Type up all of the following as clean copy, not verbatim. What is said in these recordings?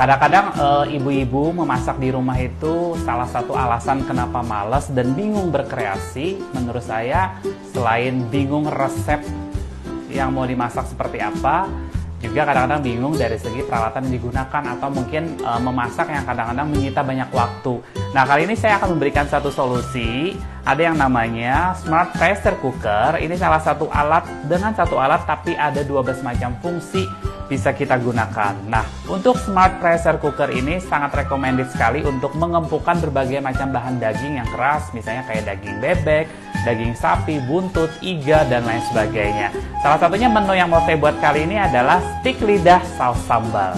Kadang-kadang ibu-ibu memasak di rumah itu salah satu alasan kenapa malas dan bingung berkreasi. Menurut saya, selain bingung resep yang mau dimasak seperti apa, juga kadang-kadang bingung dari segi peralatan yang digunakan atau mungkin memasak yang kadang-kadang menyita banyak waktu. Nah, kali ini saya akan memberikan satu solusi. Ada yang namanya Smart Pressure Cooker. Ini salah satu alat dengan satu alat tapi ada 12 macam fungsi bisa kita gunakan. Nah, untuk Smart Pressure Cooker ini sangat recommended sekali untuk mengempukkan berbagai macam bahan daging yang keras, misalnya kayak daging bebek, daging sapi, buntut, iga, dan lain sebagainya. Salah satunya menu yang mau saya buat kali ini adalah stik lidah saus sambal.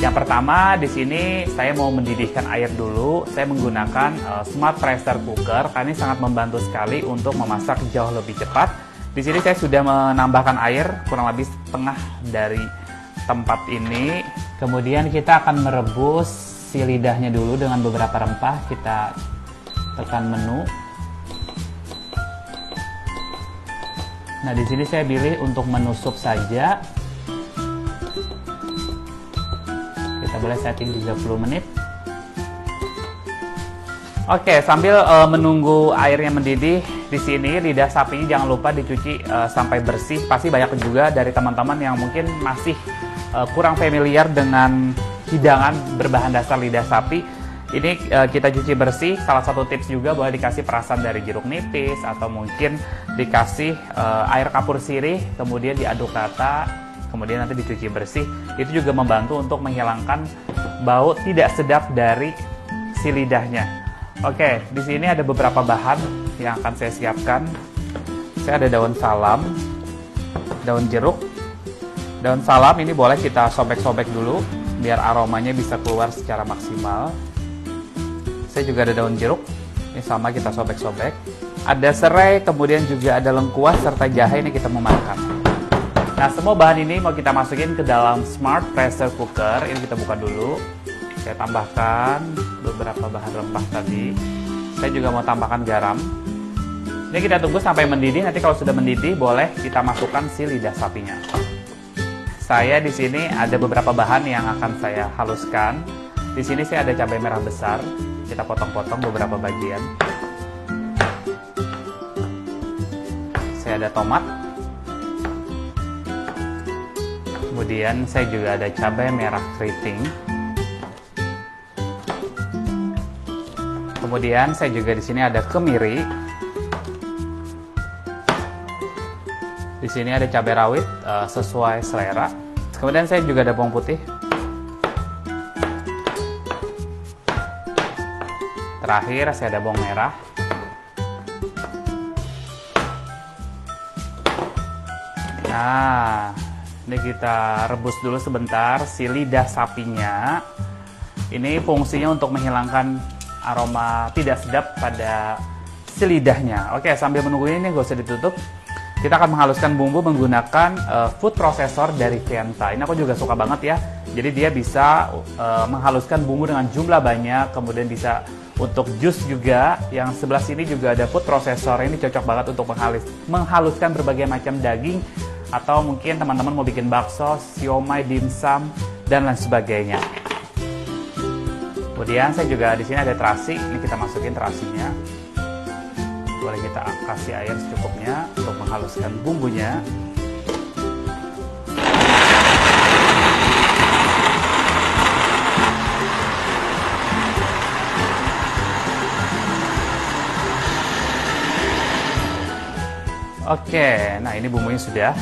Yang pertama, di sini saya mau mendidihkan air dulu. Saya menggunakan Smart Pressure Cooker karena ini sangat membantu sekali untuk memasak jauh lebih cepat. Di sini saya sudah menambahkan air kurang lebih setengah dari tempat ini. Kemudian kita akan merebus si lidahnya dulu dengan beberapa rempah. Kita tekan menu. Nah, di sini saya pilih untuk menu sup saja. Kita boleh setting 30 menit. Oke, sambil menunggu airnya mendidih, di sini lidah sapinya jangan lupa dicuci sampai bersih. Pasti banyak juga dari teman-teman yang mungkin masih kurang familiar dengan hidangan berbahan dasar lidah sapi. Ini kita cuci bersih. Salah satu tips juga boleh dikasih perasan dari jeruk nipis atau mungkin dikasih air kapur sirih, kemudian diaduk rata. Kemudian nanti dicuci bersih, itu juga membantu untuk menghilangkan bau tidak sedap dari si lidahnya. Oke, di sini ada beberapa bahan yang akan saya siapkan. Saya ada daun salam, daun jeruk. Daun salam ini boleh kita sobek-sobek dulu, biar aromanya bisa keluar secara maksimal. Saya juga ada daun jeruk, ini sama kita sobek-sobek. Ada serai, kemudian juga ada lengkuas, serta jahe ini kita memakan. Nah, semua bahan ini mau kita masukin ke dalam Smart Pressure Cooker. Ini kita buka dulu. Saya tambahkan beberapa bahan rempah tadi. Saya juga mau tambahkan garam. Ini kita tunggu sampai mendidih. Nanti kalau sudah mendidih, boleh kita masukkan si lidah sapinya. Saya di sini ada beberapa bahan yang akan saya haluskan. Di sini saya ada cabai merah besar. Kita potong-potong beberapa bagian. Saya ada tomat. Kemudian saya juga ada cabai merah keriting. Kemudian saya juga di sini ada kemiri. Di sini ada cabai rawit sesuai selera. Kemudian saya juga ada bawang putih. Terakhir saya ada bawang merah. Nah, ini kita rebus dulu sebentar si lidah sapinya. Ini fungsinya untuk menghilangkan aroma tidak sedap pada si lidahnya. Oke, sambil menunggu ini gak usah ditutup. Kita akan menghaluskan bumbu menggunakan food processor dari Venta. Ini aku juga suka banget ya. Jadi dia bisa menghaluskan bumbu dengan jumlah banyak. Kemudian bisa untuk jus juga. Yang sebelah sini juga ada food processor. Ini cocok banget untuk menghaluskan berbagai macam daging. Atau mungkin teman-teman mau bikin bakso, siomay, dimsum, dan lain sebagainya. Kemudian saya juga di sini ada terasi. Ini kita masukin terasinya. Boleh kita kasih air secukupnya untuk menghaluskan bumbunya. Oke, nah ini bumbunya sudah.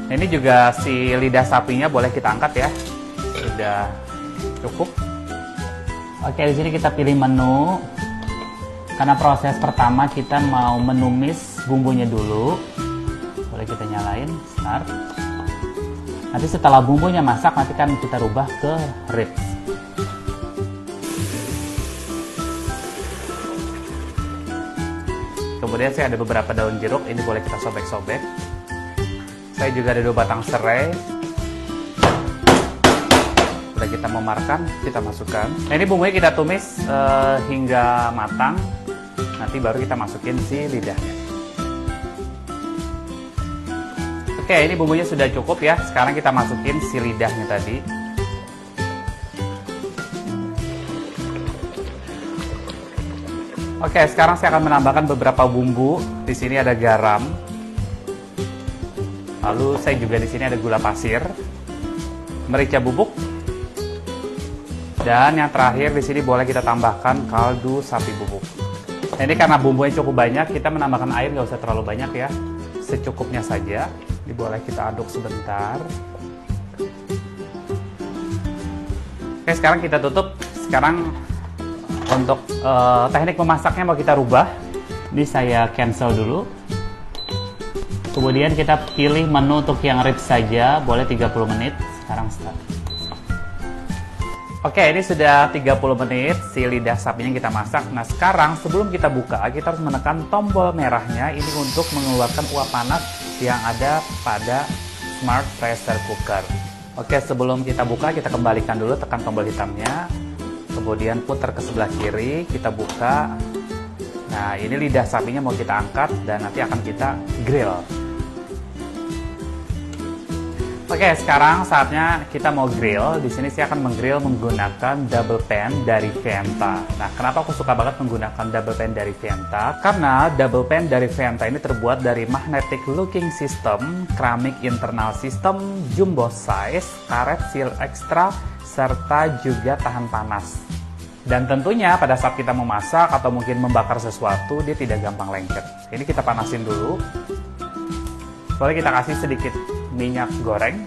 Ini juga si lidah sapinya boleh kita angkat ya. Sudah cukup. Oke, di sini kita pilih menu. Karena proses pertama kita mau menumis bumbunya dulu. Boleh kita nyalain, start. Nanti setelah bumbunya masak, nanti kan kita rubah ke ribs. Kemudian saya ada beberapa daun jeruk, ini boleh kita sobek-sobek. Saya juga ada 2 batang serai. Udah kita memarkan, kita masukkan. Nah, ini bumbunya kita tumis hingga matang. Nanti baru kita masukin si lidahnya. Oke, ini bumbunya sudah cukup ya. Sekarang kita masukin si lidahnya tadi. Oke, sekarang saya akan menambahkan beberapa bumbu. Di sini ada garam. Lalu saya juga di sini ada gula pasir, merica bubuk, dan yang terakhir di sini boleh kita tambahkan kaldu sapi bubuk. Nah, ini karena bumbunya cukup banyak, kita menambahkan air nggak usah terlalu banyak ya, secukupnya saja. Ini boleh kita aduk sebentar. Oke, sekarang kita tutup. Sekarang untuk teknik memasaknya mau kita rubah. Ini saya cancel dulu. Kemudian kita pilih menu untuk yang ribs saja, boleh 30 menit. Sekarang start. Oke, ini sudah 30 menit si lidah sapinya kita masak. Nah, sekarang sebelum kita buka, kita harus menekan tombol merahnya ini untuk mengeluarkan uap panas yang ada pada Smart Pressure Cooker. Oke, sebelum kita buka, kita kembalikan dulu, tekan tombol hitamnya. Kemudian putar ke sebelah kiri, kita buka. Nah, ini lidah sapinya mau kita angkat dan nanti akan kita grill. Oke, sekarang saatnya kita mau grill. Di sini saya akan menggrill menggunakan double pan dari Venta. Nah, kenapa aku suka banget menggunakan double pan dari Venta? Karena double pan dari Venta ini terbuat dari magnetic looking system, keramik internal system, jumbo size, karet seal ekstra, serta juga tahan panas. Dan tentunya pada saat kita memasak atau mungkin membakar sesuatu, dia tidak gampang lengket. Ini kita panasin dulu. Boleh kita kasih sedikit minyak goreng.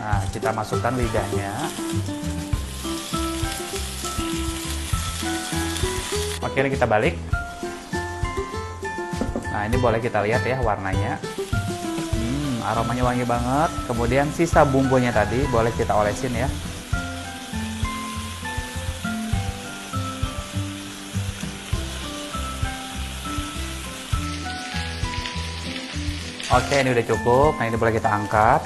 Nah, kita masukkan lidahnya. Oke, ini kita balik. Nah, ini boleh kita lihat ya warnanya. Aromanya wangi banget. Kemudian sisa bumbunya tadi boleh kita olesin ya. Oke, ini udah cukup. Nah, ini boleh kita angkat.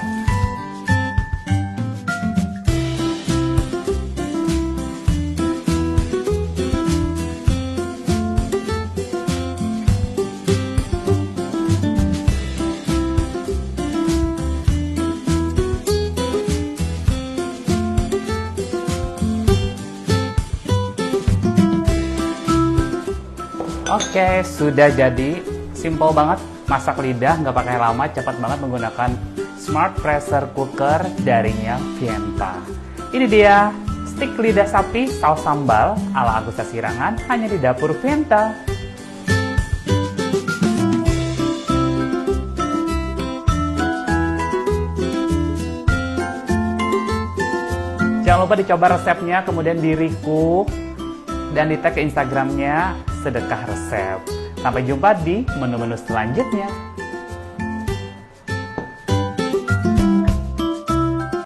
Oke, sudah jadi. Simple banget. Masak lidah, nggak pakai lama, cepat banget menggunakan Smart Pressure Cooker darinya Venta. Ini dia, stik lidah sapi saus sambal ala Agusta Sirangan, hanya di dapur Venta. Jangan lupa dicoba resepnya, kemudian di recook dan di tag ke Instagramnya Sedekah Resep. Sampai jumpa di menu-menu selanjutnya.